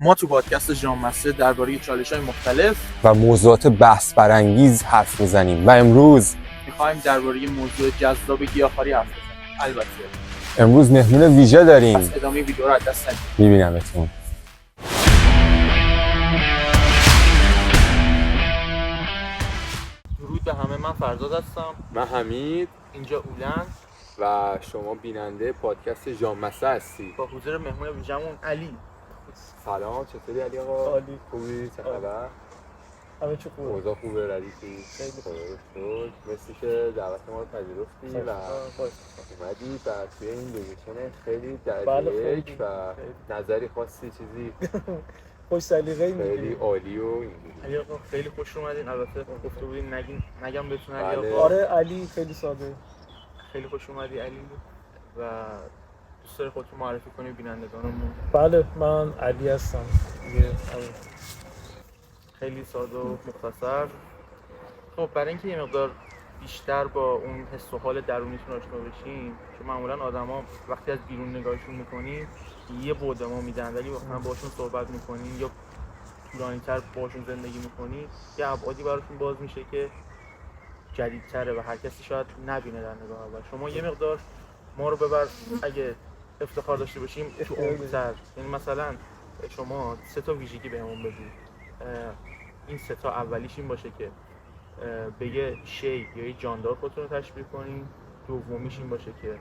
ما تو پادکست ژان مسته درباره چالش‌های مختلف و موضوعات بحث برانگیز حرف میزنیم و امروز می‌خوایم درباره موضوع جذاب گیاهخواری حرف بزنیم. البته امروز مهمون ویژه داریم. پس ادامه ویدیو رو از دست ندید. میبینمتون. درود به همه، من فرزاد هستم. من حمید. اینجا اولن و شما بیننده پادکست ژان مسته هستی. با حضور مهمون ویژه‌مون علی. سلام، چطوری علی آقا؟ عالی. خوبی؟ چه خبر؟ همه چی خوبه. اوضاع خوبه ردیفی؟ خیلی خوب. مرسی که دعوت ما رو پذیرفتی و اومدی و توی این لوکیشن خیلی درجه یک و نظری خواستی چیزی خوش سلیقه‌ای خیلی میگی. عالی و اینجوری. علی آقا خیلی خوش اومدین. البته گفته بودین نگم بهتون علی بله. آقا. آره علی خیلی ساده. خیلی خوش اومدی علی و دوست داری خودتو معرفی کنی بینندگانمون؟ بله من علی هستم. خیلی ساده و مختصر. خب برای اینکه یه مقدار بیشتر با اون حس و حال درونیتون آشنا بشین، چون معمولا آدما وقتی از بیرون نگاهشون میکنین یه بعد ما میدن، ولی وقتی باهاشون صحبت میکنین یا طولانی‌تر باهاشون زندگی میکنین یه ابعادی براتون باز میشه که جدیدتره و هر کسی شاید نبینه در نگاه اول. شما یه مقدار ما رو ببر، اگه افتخار داشته باشیم تو عمق‌تر. یعنی مثلا شما 3 تا ویژگی بهمون بدید. این 3 تا اولیش این باشه که به یه شی یا یه جاندار خودتون رو تشبیه کنین، دومیش این باشه که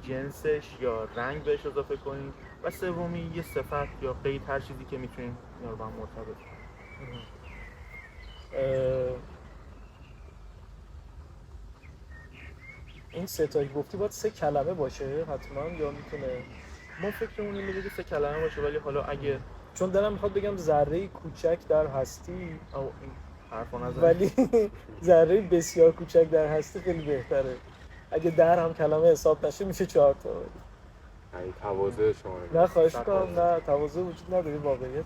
جنسش یا رنگ بهش اضافه کنین و سومی یه صفت یا قید، هر چیزی که میتونین اینا رو با هم مرتبط کنین. این سه تایی گفتی باید 3 کلمه باشه حتما یا میتونه؟ ما فکرمون اینه که 3 کلمه باشه، ولی حالا اگه چون دلم میخواد بگم ذره کوچک در هستی او این حرفا نزن، ولی ذره بسیار کوچک در هستی خیلی بهتره. اگه در هم کلمه حساب نشه میشه 4 تا. یعنی تواضع شما نه خواهش می‌کنم، نه تواضع وجود نداره، واقعیت.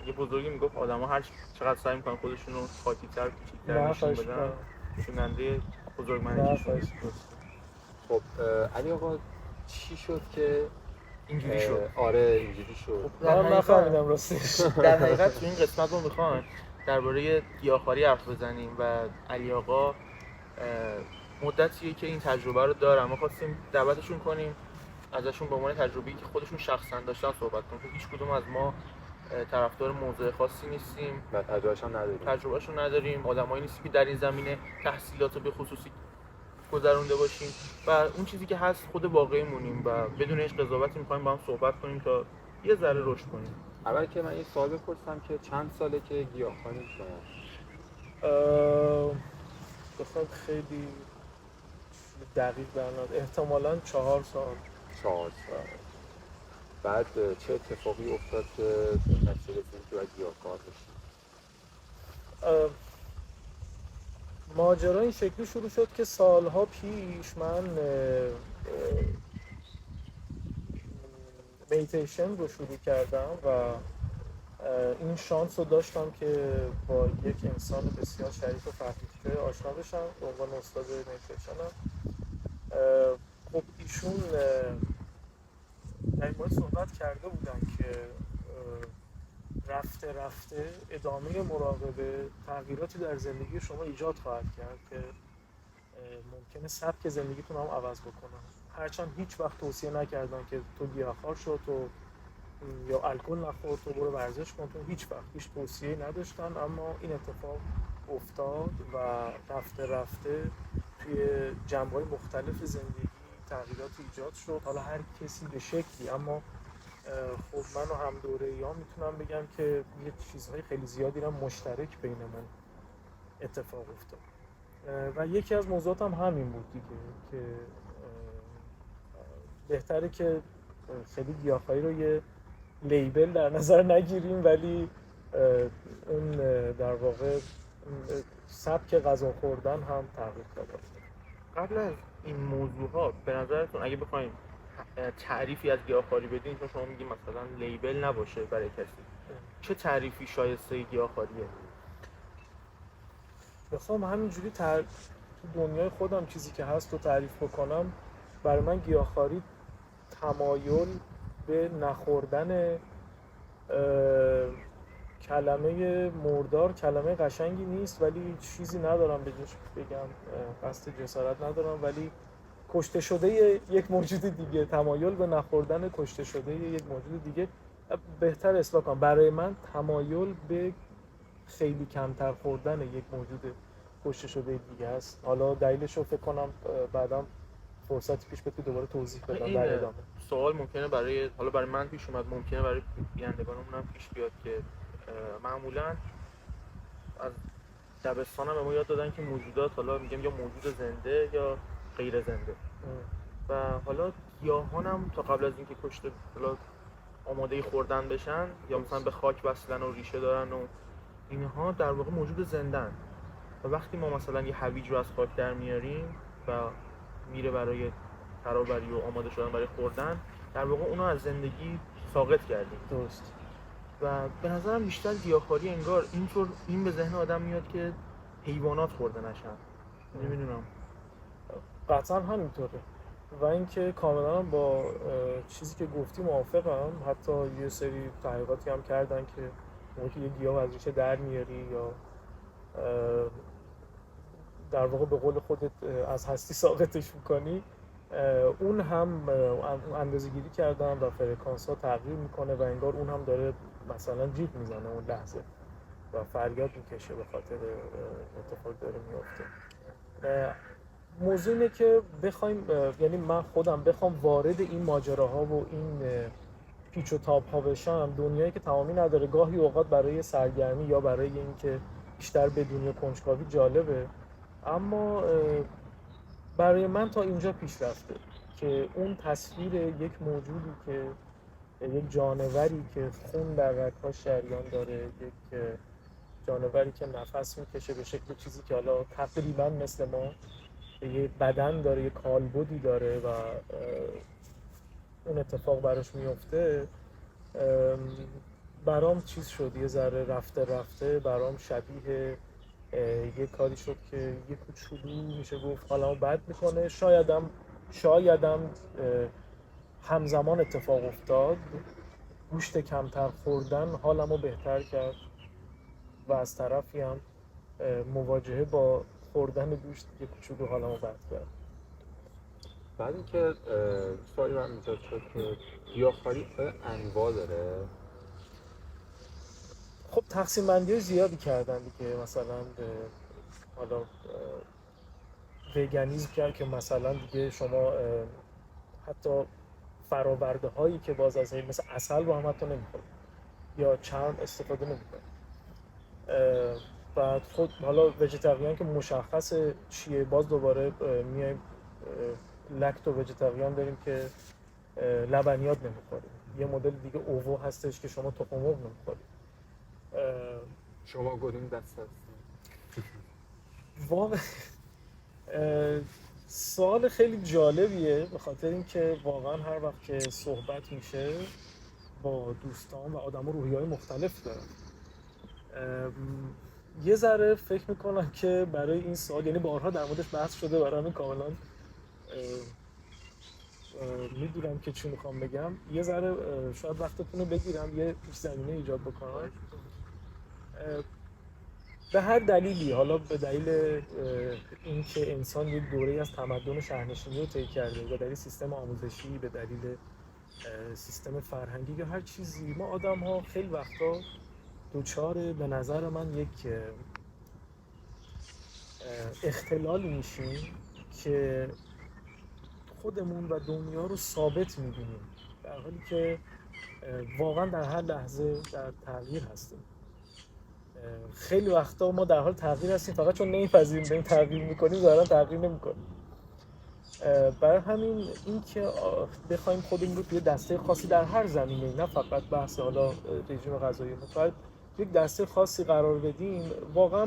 یه بزرگی میگفت آدما هر چقدر سعی میکنن خودشون رو خاکی‌تر کوچیک‌تر نشون بدن، نشوننده بزرگمنشی شده. خب علی آقا چی شد که اینجوری شد؟ آره اینجوری شد. من نفهمیدم راستش. در حقیقت تو این قسمت رو میخوان درباره گیاهخواری حرف بزنیم و علی آقا مدتیه که این تجربه رو دارن. ما خواستیم دعوتشون کنیم، ازشون به عنوان تجربه‌ای که خودشون شخصا داشتن صحبت کنیم. هیچ کدوم از ما طرفدار موضوع خاصی نیستیم و تجربه‌شون نداریم. آدمایی نیستیم که در این زمینه تحصیلات به خصوصی گذرونده باشیم و اون چیزی که هست خود واقعی مونیم و بدون هیچ قضاوتی می‌خوایم با هم صحبت کنیم تا یه ذره رشد کنیم. اول که من یه سوال بپرسم که چند ساله که گیاهخواری می‌کنید؟ بخوام خیلی دقیق برنامه احتمالاً 4 سال. 4 سال. بعد چه اتفاقی افتاد که به نتیجه رسیدید که باید گیاهخوار بشید؟ ماجرا این شکلی شروع شد که سالها پیش من میتیشن رو شروع کردم و این شانس رو داشتم که با یک انسان بسیار شریف و فرهیخته آشنا بشم به عنوان استاد میتیشنم. خب ایشون در این مورد صحبت کرده بودن که رفته ادامه مراقبه تغییراتی در زندگی شما ایجاد خواهد کرد که ممکنه سبک زندگیتون هم عوض بکنه. هرچند هیچ وقت توصیه نکردن که تو گیاهخوار شو، تو یا الکل نخور، تو برو ورزش کن، تو هیچ وقت هیچ توصیه‌ای نداشتن. اما این اتفاق افتاد و رفته توی جنبه‌های مختلف زندگی تغییرات ایجاد شد. حالا هر کسی به شکلی، اما خب من و هم دوره‌ایام میتونم بگم که یه چیزهای خیلی زیادی هم مشترک بینمون اتفاق افتاد و یکی از موضوعات هم همین بود دیگه که بهتره که خیلی گیاهخواری رو یه لیبل در نظر نگیریم، ولی اون در واقع سبک غذا خوردن هم تغییر کرده. قبل از این موضوعات به نظرتون اگه بخوایم تعریفی از گیاهخواری بدین، چون شما میگین مثلا لیبل نباشه برای کسی، چه تعریفی شایسته گیاهخواریه؟ بخوام همینجوری تو دنیای خودم چیزی که هست رو تعریف بکنم، برای من گیاهخواری تمایل به نخوردن کلمه مردار کلمه قشنگی نیست، ولی چیزی ندارم به جوش بگم، قصد جسارت ندارم، ولی کشته شده یک موجود دیگه، تمایل به نخوردن کشته شده یک موجود دیگه بهتر اصلاح کنم. برای من تمایل به خیلی کمتر خوردن یک موجود کشته شده دیگه است. حالا دلیلش رو فکر کنم بعداً فرصتی پیش بیاد که دوباره توضیح بدم در ادامه. سوال ممکنه برای من پیش اومد، ممکنه برای بینندگانمون هم پیش بیاد که معمولاً از دبستان هم به ما یاد دادن که موجودات، حالا میگم یا موجود زنده یا غیر زنده، و حالا گیاهان هم تا قبل از اینکه کشته حالا آماده خوردن بشن یا مثلا به خاک وصلن و ریشه دارن و اینها در واقع موجود زندن، و وقتی ما مثلا یه هویج رو از خاک در میاریم و میره برای ترابری و آماده شدن برای خوردن، در واقع اونو از زندگی ساقط کردیم. درست. و به نظرم بیشتر گیاهخواری انگار اینطور این به ذهن آدم میاد که حیوانات خورده نشن. نمیدونم. قطعا همینطوره و اینکه کاملا با چیزی که گفتی موافقم. حتی یه سری تحقیقاتی هم کردن که موقعی که یه گیاه از ریشه در میاری یا در واقع به قول خودت از هستی ساقطش میکنی، اون هم اندازه گیری کردن و فرکانس ها تغییر میکنه و انگار اون هم داره مثلا جیغ میزنه اون لحظه و فریاد میکشه به خاطر اتفاق داره میفته. موضوع اینه که بخوایم، یعنی من خودم بخوام وارد این ماجراها و این پیچ و تاب ها بشم، دنیایی که تمامی نداره، گاهی اوقات برای سرگرمی یا برای اینکه بیشتر بدونی کنجکاوی جالبه، اما برای من تا اینجا پیش رفته که اون تصویر یک موجودی که یک جانوری که خون در رگ‌هاش جریان داره، یک جانوری که نفس میکشه به شکل چیزی که حالا تقریبا مثل ما، یه بدن داره، یه کالبدی داره و اون اتفاق براش میفته، برام چیز شد، یه ذره رفته برام شبیه یه کاری شد که یه کوچولو میشه گفت حالمو بد میکنه. شایدم همزمان اتفاق افتاد، گوشت کمتر خوردن حالمو بهتر کرد و از طرفی هم مواجهه با خوردن گوشت یه کوچولو حالمو بد کرد. بعد اینکه سوالی من ایجاد شد که گیاهخواری انواع داره. خب تقسیم بندی زیادی کردن دیگه، مثلا حالا وگانیسم کرد که مثلا دیگه شما حتی فراورده هایی که باز از مثل عسل رو هم حتی نمیخورید یا چرم استفاده نمیکنید. بعد خود حالا وجتریان که مشخص چیه، باز دوباره میایم لکتو وجتریان داریم که لبنیات نمیخوریم. یه مدل دیگه اوو هستش که شما تخم مرغ نمیخورید. شما کدوم دسته هستید؟ واقعا سوال خیلی جالبیه، به خاطر اینکه واقعا هر وقت که صحبت میشه با دوستان و آدم روحیه‌های مختلف دارن، یه ذره فکر میکنم که برای این سوال، یعنی بارها در موردش بحث شده، برای همین کاملا میدونم که چی میخوام بگم. یه ذره شاید وقتتون رو بگیرم، یه پیش زمینه ایجاد بکنم. به هر دلیلی، حالا به دلیل اینکه انسان یک دوره‌ای از تمدن شهرنشینی رو طی کرده، به دلیل سیستم آموزشی، به دلیل سیستم فرهنگی یا هر چیزی، ما آدم‌ها خیلی وقتا دوچار به نظر من یک اختلالی میشیم که خودمون و دنیا رو ثابت می‌بینیم، در حالی که واقعا در هر لحظه در تغییر هستیم. خیلی وقتا ما در حال تغییر هستیم، فقط چون نمی‌پذیریم به این تغییر می‌کنیم ظاهراً تغییر نمی‌کنیم. برای همین اینکه بخوایم خودمون رو توی دسته خاصی در هر زمینه‌ای، نه فقط بحث حالا رژیم غذایی، متفاوت یک دسته خاصی قرار بدیم، واقعا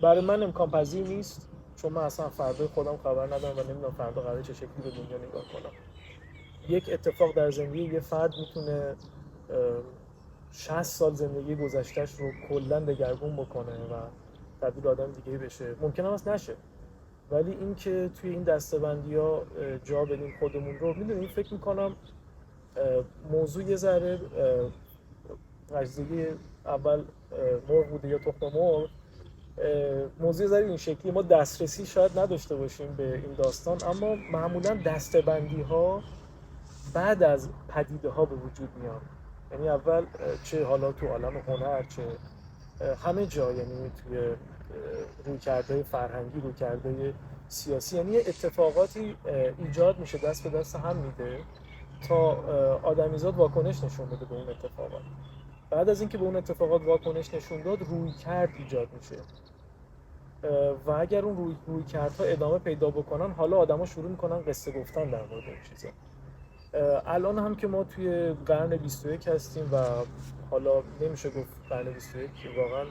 برای من امکان پذیر نیست، چون من اصلا فردای خودم خبر ندارم و نمیدونم فردا قراره چه شکلی به دنیا نگاه کنم. یک اتفاق در زندگی یه فرد میتونه 60 سال زندگی گذشته‌اش رو کلاً دگرگون بکنه و تبدیل آدم دیگه‌ای بشه. ممکنه اصلا نشه، ولی اینکه توی این دسته‌بندی‌ها جا بدیم خودمون رو، میدونید فکر می‌کنم موضوع یه ذره مجزگی اول مرغ بوده یا تخم مرغ. موضوع ذره این شکلی، ما دسترسی شاید نداشته باشیم به این داستان، اما معمولا دسته‌بندی ها بعد از پدیده ها به وجود میان. یعنی اول چه حالا تو عالم هنر، چه همه جا، یعنی توی رویکردهای فرهنگی، رویکردهای سیاسی، یعنی اتفاقاتی ایجاد میشه، دست به دست هم میده تا آدمیزاد واکنش نشون بده به اون اتفاقات. بعد از اینکه به اون اتفاقات واکنش نشون داد، رویکرد ایجاد میشه و اگر اون رویکردها ادامه پیدا بکنن، حالا آدما شروع میکنن قصه گفتن در مورد این چیزا. الان هم که ما توی قرن 21 هستیم و حالا نمیشه گفت قرن 21 واقعا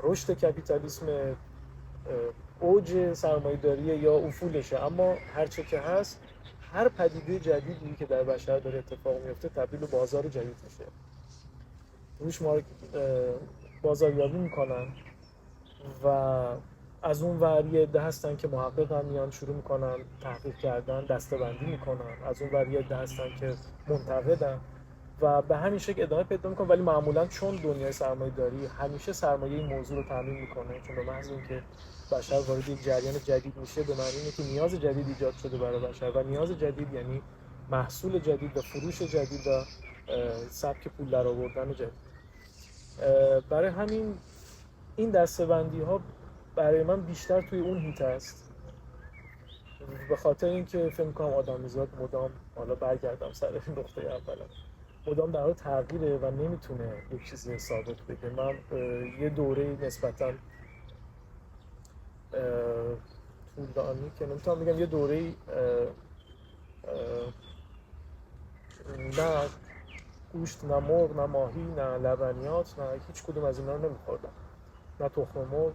رشد کپیتالیسم اوج سرمایه‌داری یا افولشه، اما هر چه که هست، هر پدیده جدیدی که در بشر داره اتفاق میفته تبدیل به بازار جدید میشه. روش بازاریابی میکنن و از اون ور یه عده هستن که محقق هم میان شروع میکنن تحقیق کردن، دسته‌بندی میکنن. از اون ور یه عده هستن که منتقدن و به همین شکل ادامه پیدا میکنه. ولی معمولا چون دنیای سرمایه‌داری همیشه سرمایه این موضوع رو تامین میکنه، چون به محض اینکه بشر وارد یک جریان جدید میشه، به معنی اینه که نیاز جدید ایجاد شده برای بشر و نیاز جدید یعنی محصول جدید و فروش جدید و سبک پول درآوردن جدید. برای همین این دسته‌بندی ها برای من بیشتر توی اون هیته است، به خاطر اینکه فکر می‌کنم آدمیزاد مدام، حالا برگردم سر نقطه اولم، مدام در حال تغییره و نمیتونه یک چیزی ثابت بگه. من یه دوره نسبتاً طولانی که نمیتونم بگم یه دوره نه گوشت، نه مرغ، نه ماهی، نه لبنیات، نه هیچ کدوم از اینا رو نمیخوردم، نه تخم مرغ.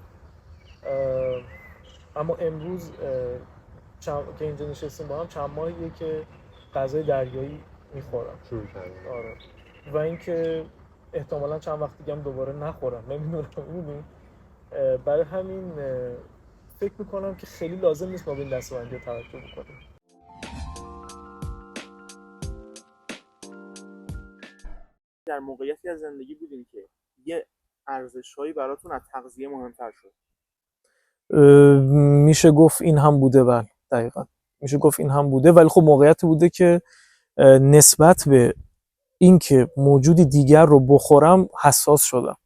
اما امروز که اینجا نشستیم با هم چند ماهیه که غذای دریایی میخورم. شروع کردیم. آره. و اینکه احتمالاً چند وقت دیگه هم دوباره نخورم، نمیدونم. برای همین فکر میکنم که خیلی لازم نیست ما به این دسته‌بندی توجه بکنیم. در موقعیتی از زندگی بودین که یه ارزش‌هایی براتون از تغذیه مهمتر شد؟ میشه گفت این هم بوده، بله دقیقاً میشه گفت این هم بوده، ولی خب موقعیتی بوده که نسبت به اینکه موجودی دیگر رو بخورم حساس شدم.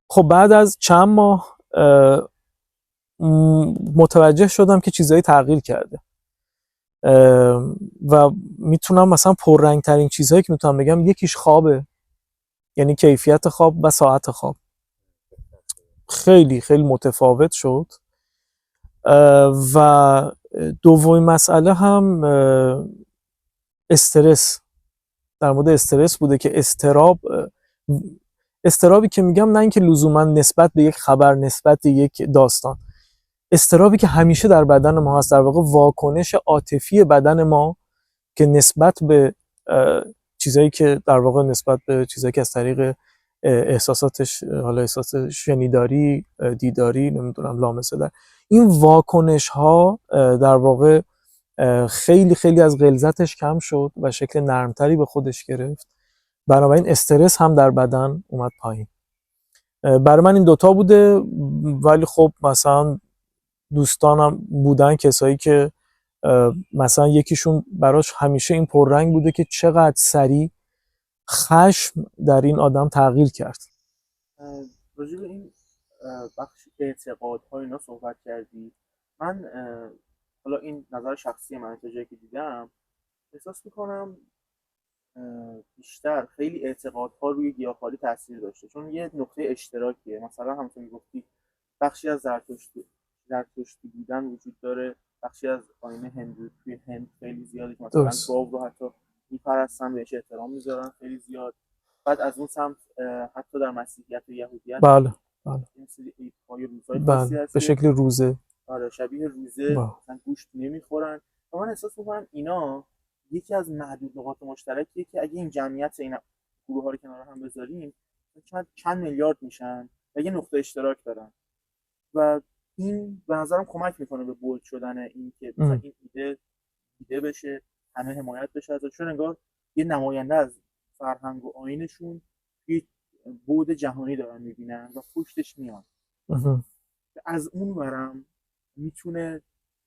خب بعد از چند ماه متوجه شدم که چیزایی تغییر کرده و میتونم مثلا پررنگ ترین چیزهایی که میتونم بگم یکیش خوابه، یعنی کیفیت خواب و ساعت خواب خیلی خیلی متفاوت شد. و دومین مسئله هم استرس، در مورد استرس بوده که استرابی که میگم نه اینکه لزوما نسبت به یک خبر، نسبت به یک داستان، استرابی که همیشه در بدن ما هست، در واقع واکنش عاطفی بدن ما که نسبت به چیزایی که در واقع نسبت به چیزایی که از طریق احساساتش، حالا احساس شنیداری، دیداری، نمیدونم لامسه در این واکنش ها در واقع خیلی خیلی از غلظتش کم شد و شکل نرمتری به خودش گرفت. بنابراین استرس هم در بدن اومد پایین. برای من این دوتا بوده، ولی خب مثلا دوستانم بودن کسایی که مثلا یکیشون براش همیشه این پررنگ بوده که چقدر سریع خشم در این آدم تغییر کرد. راجع به این بخش اعتقادها اینا صحبت کردی. من حالا این نظر شخصی من، تا جایی که دیدم احساس میکنم بیشتر خیلی اعتقادها روی گیاهخواری تاثیر داشته، چون یه نقطه اشتراکیه. مثلا همونطور میگفتی بخشی از زرتشتی بودن وجود داره، بخشی از آیین هندو توی هند خیلی زیاده که مثلا گاو رو حتی میپرستن، بهش احترام میذارن خیلی زیاد. بعد از اون سمت حتی در مسیحیت و یهودیت بله این سری عیدهای روزهای خاصی هست به شکل روزه، آره شبیه روزه، مثلا گوشت نمیخورن. و من احساس میکنم اینا یکی از معدود نقاط مشترکیه که اگه این جمعیت این گروه ها رو کنار هم بذاریم چند میلیارد میشن و یه نقطه اشتراک دارن و این به نظرم کمک میکنه به بولد شدن این که مثلا این ایده دیده بشه، همه حمایت بشه ازش، چون انگار یه نماینده از فرهنگ و آیینشون توی بعد جهانی دارن میبینن و پشتش میان. از اون ورم میتونه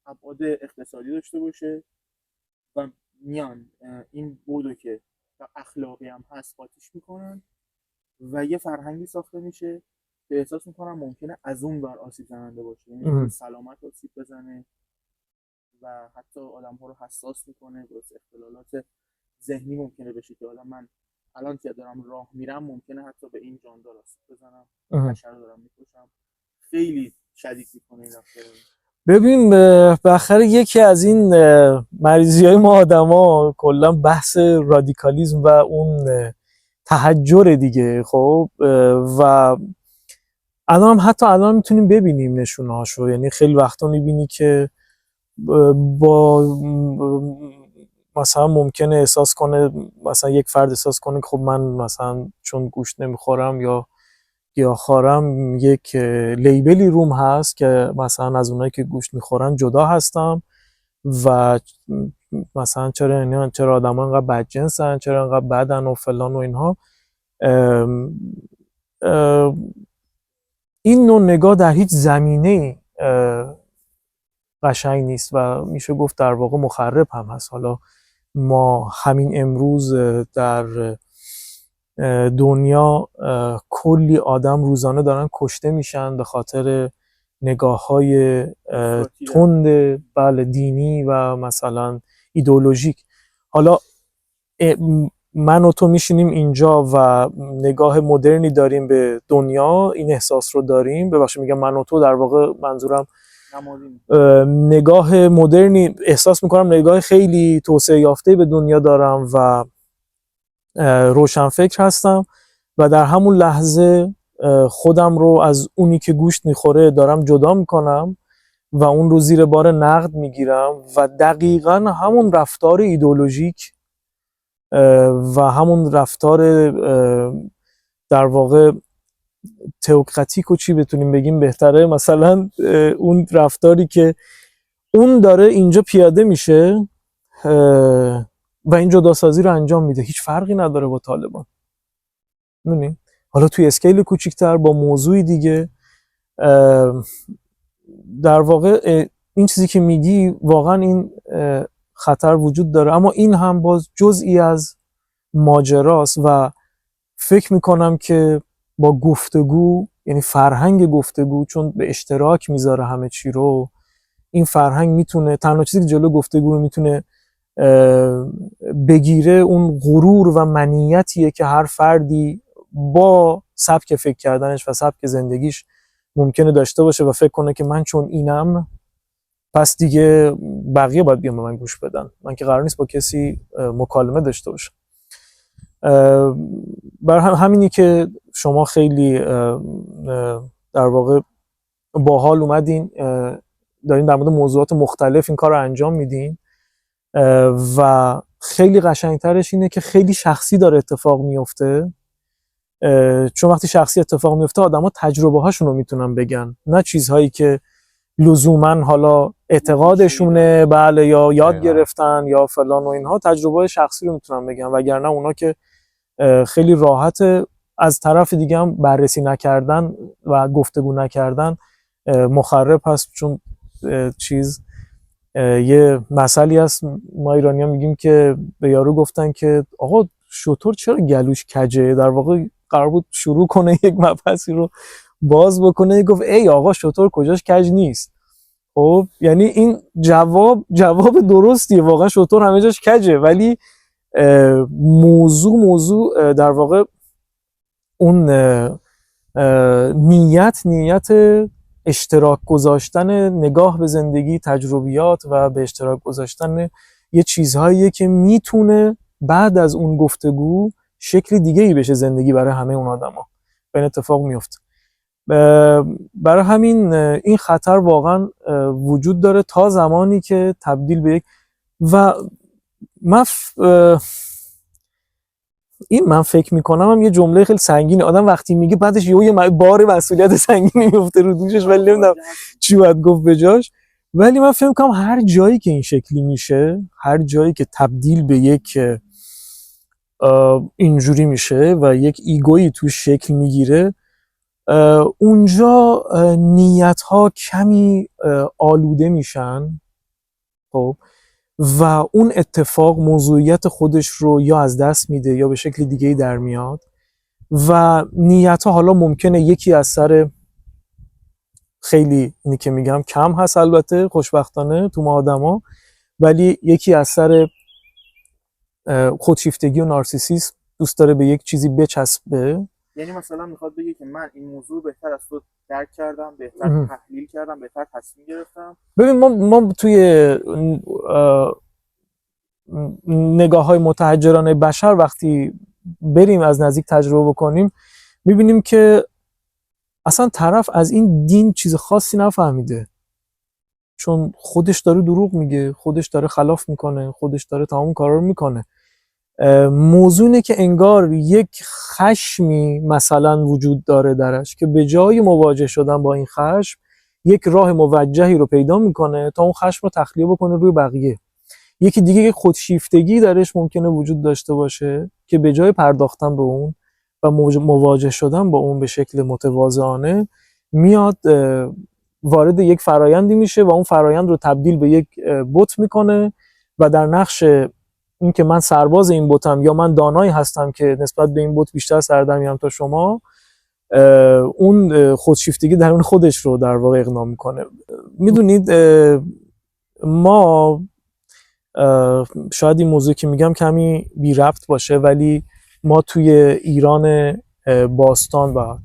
ابعاد اقتصادی داشته باشه و میان این بودو که اخلاقی هم هست قاطیش میکنن و یه فرهنگی ساخته میشه که احساس میکنم ممکنه از اون ور آسیب زننده باشه، یعنی سلامت آسیب بزنه و حتی آدم ها رو حساس میکنه، باعث اختلالات ذهنی ممکنه بشه که آدم من الان که دارم راه میرم ممکنه حتی به این جاندار آسیب بزنم، حشره رو دارم میکشم. خیلی شدید میکنه این رفتار. ببین بالاخره یکی از این مریضی‌های ما آدما کلا بحث رادیکالیسم و اون تحجر دیگه. خب و الان هم حتی الان میتونیم ببینیم نشونهاشو، یعنی خیلی وقتا میبینی که با مثلا ممکنه احساس کنه، مثلا یک فرد احساس کنه که خب من مثلا چون گوشت نمیخورم یا گیاهخوارم یک لیبلی روم هست که مثلا از اونایی که گوشت میخورن جدا هستم و مثلا چرا آدما انقدر بدجنسن، چرا انقدر بدن و فلان و اینها. این نوع نگاه در هیچ زمینه قشنگ نیست و میشه گفت در واقع مخرب هم هست. حالا ما همین امروز در دنیا کلی آدم روزانه دارن کشته میشن به خاطر نگاه‌های تند بله دینی و مثلا ایدئولوژیک. حالا من و تو میشینیم اینجا و نگاه مدرنی داریم به دنیا، این احساس رو داریم، ببخشید میگم من و تو، در واقع منظورم نگاه مدرنی احساس میکنم، نگاه خیلی توسعه یافته به دنیا دارم و روشنفکر هستم و در همون لحظه خودم رو از اونی که گوشت میخوره دارم جدا میکنم و اون رو زیر بار نقد میگیرم و دقیقاً همون رفتار ایدئولوژیک و همون رفتار در واقع تئوکراتیک و چی بتونیم بگیم بهتره، مثلا اون رفتاری که اون داره اینجا پیاده میشه و این جداسازی رو انجام میده، هیچ فرقی نداره با طالبان. می‌دونی؟ حالا توی اسکیل کوچیک‌تر با موضوعی دیگه در واقع این چیزی که میگی واقعا این خطر وجود داره، اما این هم باز جزئی از ماجراست و فکر میکنم که با گفتگو، یعنی فرهنگ گفتگو، چون به اشتراک میذاره همه چی رو، این فرهنگ میتونه، تنها چیزی که جلو گفتگو میتونه بگیره اون غرور و منیتیه که هر فردی با سبک فکر کردنش و سبک زندگیش ممکنه داشته باشه و فکر کنه که من چون اینم پس دیگه بقیه باید بیان به من گوش بدن، من که قرار نیست با کسی مکالمه داشته باشم. بر همینی که شما خیلی در واقع باحال اومدین دارین در مورد موضوعات مختلف این کار رو انجام میدین و خیلی قشنگترش اینه که خیلی شخصی داره اتفاق میفته، چون وقتی شخصی اتفاق میفته آدما تجربه هاشون رو میتونن بگن، نه چیزهایی که لزوما حالا اعتقادشونه بله یا یاد گرفتن یا فلان و اینها، تجربه شخصی رو میتونن بگن، وگرنه اونا که خیلی راحت از طرف دیگه هم بررسی نکردن و گفتگو نکردن مخرب هست. چون یه مثلی هست ما ایرانی‌ها میگیم که به یارو گفتن که آقا شتر چرا گلوش کجه، در واقع قرار بود شروع کنه یک مبحثی رو باز بکنه، گفت ای آقا شتر کجاش کج نیست. خب یعنی این جواب درستیه، واقعا شتر همه جاش کجه، ولی موضوع در واقع اون نیت اشتراک گذاشتن نگاه به زندگی، تجربیات و به اشتراک گذاشتن یه چیزهاییه که میتونه بعد از اون گفتگو شکل دیگه‌ای بشه زندگی برای همه اون آدما و این اتفاق میفته. برای همین این خطر واقعا وجود داره تا زمانی که تبدیل به یک و من فکر میکنم هم یه جمله خیلی سنگینه، آدم وقتی میگه بعدش یه بار مسئولیت سنگینی میفته رو دوشش ولی نمیدونم چی باید گفت بجاش. ولی من فکر می‌کنم هر جایی که این شکلی میشه، هر جایی که تبدیل به یک اینجوری میشه و یک ایگویی توش شکل میگیره، اونجا نیت‌ها کمی آلوده میشن. خب و اون اتفاق موضوعیت خودش رو یا از دست میده یا به شکل دیگه‌ای در میاد و نیت‌ها حالا ممکنه یکی از سر خیلی اینی که میگم کم هست البته خوشبختانه تو ما آدما، ولی یکی از سر خودشیفتگی و نارسیسیسم دوست داره به یک چیزی بچسبه. یعنی مثلا میخواد بگه که من این موضوع بهتر از تو درک کردم، بهتر تحلیل کردم، بهتر تصمیم گرفتم. ببین ما توی نگاه های متحجرانه بشر وقتی بریم از نزدیک تجربه بکنیم میبینیم که اصلا طرف از این دین چیز خاصی نفهمیده، چون خودش داره دروغ میگه، خودش داره خلاف میکنه، خودش داره تمام کارا رو میکنه. موضوع اینه که انگار یک خشمی مثلا وجود داره درش که به جای مواجه شدن با این خشم یک راه موجهی رو پیدا میکنه تا اون خشم رو تخلیه بکنه روی بقیه. یکی دیگه یک خودشیفتگی درش ممکنه وجود داشته باشه که به جای پرداختن به اون و مواجه شدن با اون به شکل متواضعانه میاد وارد یک فرایندی میشه و اون فرایند رو تبدیل به یک بت میکنه و در نقش این که من سرباز این بتم یا من دانایی هستم که نسبت به این بت بیشتر سر در میارم تا شما، اون خودشیفتگی درون خودش رو در واقع اقناع میکنه. میدونید ما شاید این موضوع که میگم کمی بی ربط باشه، ولی ما توی ایران باستان و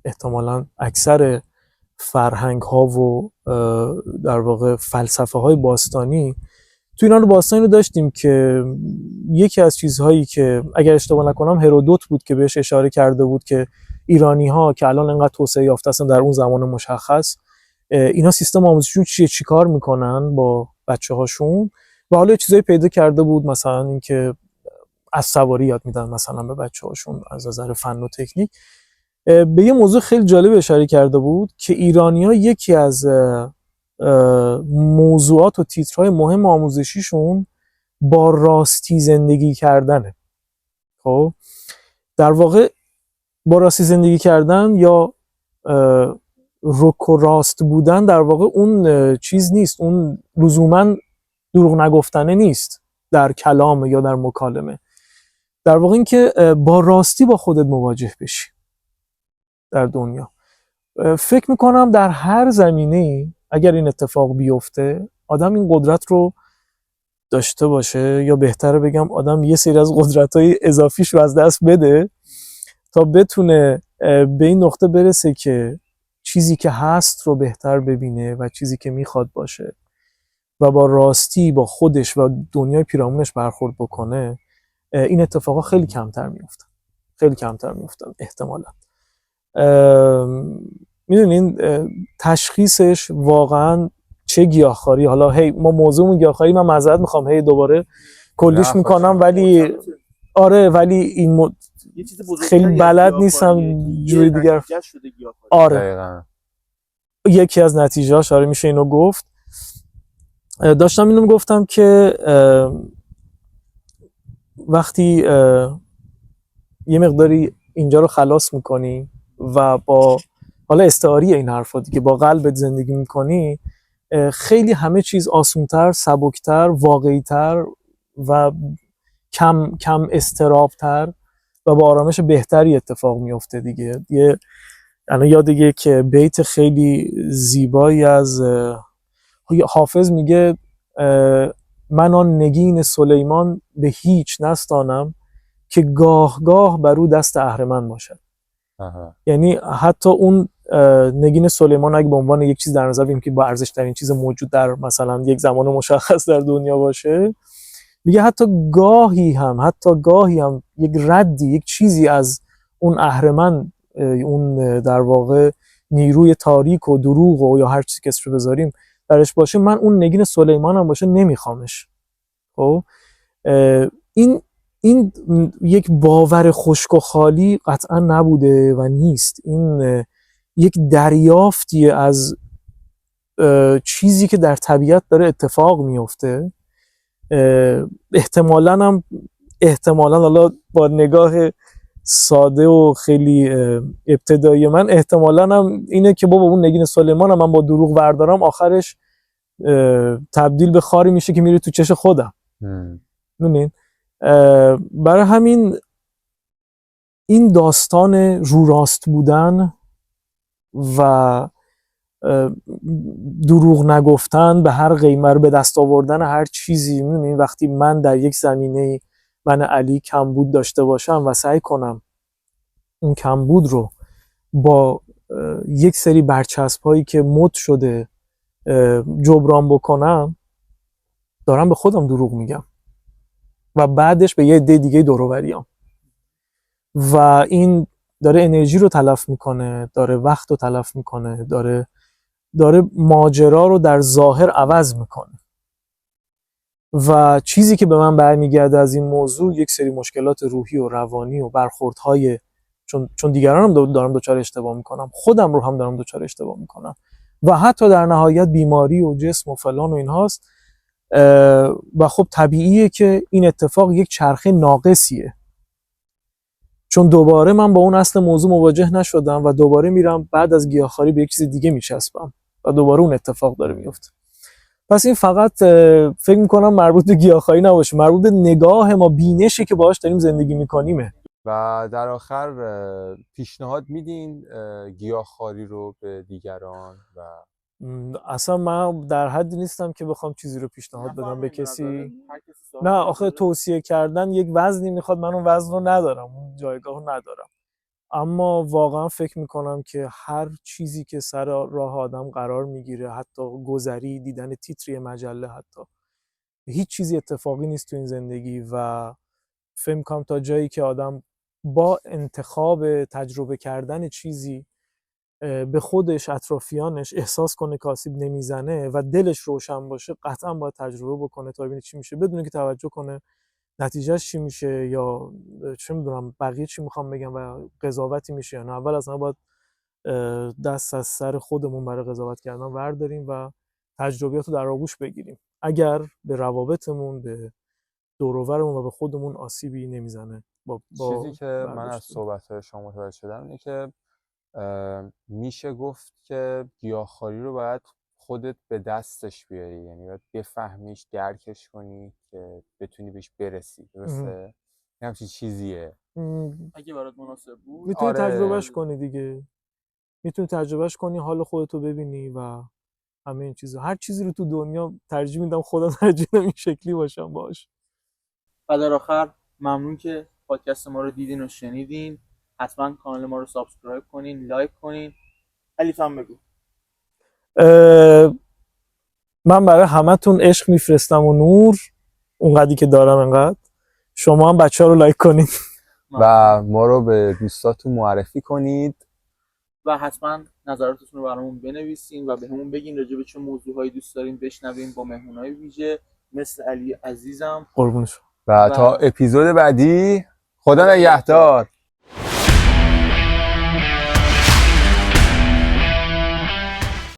احتمالاً اکثر فرهنگ ها و در واقع فلسفه های باستانی تو ایران باستانی رو داشتیم که یکی از چیزهایی که اگر اشتباه نکنم هرودوت بود که بهش اشاره کرده بود که ایرانی ها که الان انقدر توسعه یافته هستن در اون زمان مشخص، اینا سیستم آموزشیشون چی کار میکنن با بچه هاشون و حالا چیزایی پیدا کرده بود، مثلا اینکه از سواری یاد میدن مثلا به بچه هاشون از نظر فن و تکنیک. به یه موضوع خیلی جالب اشاره کرده بود که ایرانی‌ها یکی از موضوعات و تیترهای مهم آموزشیشون با راستی زندگی کردنه. خب در واقع با راستی زندگی کردن یا رک و راست بودن در واقع اون چیز نیست، اون لزوماً دروغ نگفتنه نیست در کلام یا در مکالمه، در واقع این که با راستی با خودت مواجه بشی در دنیا. فکر میکنم در هر زمینه‌ای اگر این اتفاق بیفته آدم این قدرت رو داشته باشه، یا بهتره بگم آدم یه سری از قدرت‌های اضافیش رو از دست بده تا بتونه به این نقطه برسه که چیزی که هست رو بهتر ببینه و چیزی که میخواد باشه و با راستی با خودش و دنیای پیرامونش برخورد بکنه. این اتفاقا خیلی کمتر میفتن احتمالاً. میدونین تشخیصش واقعا چه گیاهخواری، حالا هی ما موضوعمون گیاهخواری، من معذرت میخوام هی دوباره کلیش میکنم، ولی آره ولی این خیلی بلد نیستم جوری دیگر. آره یکی از نتیجه‌اش آره میشه اینو گفت. داشتم اینو گفتم که وقتی یه مقداری اینجا رو خلاص میکنی و با حالا استعاری این حرفا دیگه با قلبت زندگی میکنی، خیلی همه چیز آسونتر، سبکتر، واقعیتر و کم اضطرابتر و با آرامش بهتری اتفاق میفته دیگه. الان یاد یک بیت خیلی زیبایی از حافظ میگه من آن نگین سلیمان به هیچ نستانم که گاه گاه بر او دست اهرمن باشد. یعنی حتی اون نگین سلیمان اگه به عنوان یک چیز در نظر بگیریم که با ارزش ترین چیز موجود در مثلا یک زمان مشخص در دنیا باشه، میگه حتی گاهی هم یک ردی، یک چیزی از اون اهرمن، اون در واقع نیروی تاریک و دروغ و یا هر چیزی که اسمش بذاریم درش باشه، من اون نگین سلیمان هم باشه نمیخوامش. خب این یک باور خشک و خالی قطعا نبوده و نیست. این یک دریافتی از چیزی که در طبیعت داره اتفاق میفته. احتمالاً حالا با نگاه ساده و خیلی ابتدایی من احتمالاً هم اینه که بابا اون نگین سلیمان هم من با دروغ وردارم آخرش تبدیل به خاری میشه که میره تو چش خودم. ببینین برای همین این داستان رو راست بودن و دروغ نگفتن به هر قیمت به دست آوردن هر چیزی، می‌بینین وقتی من در یک زمینه من علی کمبود داشته باشم و سعی کنم اون کمبود رو با یک سری برچسب‌هایی که مد شده جبران بکنم، دارم به خودم دروغ میگم و بعدش به یه عده دیگه دور و بریام و این داره انرژی رو تلف میکنه، داره وقت رو تلف میکنه، داره ماجرا رو در ظاهر عوض میکنه و چیزی که به من برمیگرده از این موضوع یک سری مشکلات روحی و روانی و برخوردهای چون دیگران هم دارم دچار اشتباه میکنم، خودم رو هم دارم دچار اشتباه میکنم و حتی در نهایت بیماری و جسم و فلان و اینهاست و خب طبیعیه که این اتفاق یک چرخه ناقصیه، چون دوباره من با اون اصل موضوع مواجه نشدم و دوباره میرم بعد از گیاهخواری به یک چیز دیگه میچسبم و دوباره اون اتفاق داره میفته. پس این فقط فکر میکنم مربوط به گیاهخواری نباشه، مربوط به نگاه ما، بینشی که باهاش داریم زندگی میکنیمه. و در آخر پیشنهاد میدین گیاهخواری رو به دیگران؟ و اصلا من در حدی نیستم که بخوام چیزی رو پیشنهاد بدم به کسی. نه آخه توصیه کردن یک وزنی میخواد، من اون وزن رو ندارم، اون جایگاه رو ندارم، اما واقعا فکر میکنم که هر چیزی که سر راه آدم قرار میگیره، حتی گذری، دیدن تیتری مجله، حتی هیچ چیزی اتفاقی نیست تو این زندگی و فکر میکنم تا جایی که آدم با انتخاب تجربه کردن چیزی به خودش، اطرافیانش احساس کنه که آسیب نمیزنه و دلش روشن باشه، قطعا باید تجربه بکنه تا ببینه چی میشه، بدون که توجه کنه نتیجهش چی میشه یا چه میدونم بقیه چی میخوام بگم و قضاوتی میشه یا نه. اول از همه باید دست از سر خودمون برای قضاوت کردن ورداریم و تجربیات رو در آغوش بگیریم اگر به روابطمون، به دور و برمون و به خودمون آسیبی نمیزنه. چیزی که من از صحبت‌های شما متوجه شدم اینه که میشه گفت که گیاهخواری رو باید خودت به دستش بیاری، یعنی باید بفهمیش، درکش کنی که بتونی بهش برسی. درسته؟ همچین چیزیه. اگه برات مناسب بود میتونی تجربهش کنی دیگه، میتونی تجربهش کنی، حال خودتو ببینی و همه این چیزا. هر چیزی رو تو دنیا ترجیح میدم خودم ترجیح میدم این شکلی باشم باش. و در آخر ممنون که پادکست ما رو دیدین و شنیدین. حتما کانال ما رو سابسکرایب کنین، لایک کنین. علیف هم بگو. من برای همتون عشق میفرستم و نور اونقدری که دارم انقدر. شما هم بچه‌ها رو لایک کنین و ما رو به دوستاتون معرفی کنید و حتما نظراتتون رو برامون بنویسین و به همون بگین راجع به چه موضوعهایی دوست دارین بشنویم با مهمونای ویژه مثل علی عزیزم. قربونش. و تا اپیزود بعدی، خدا نگهدار.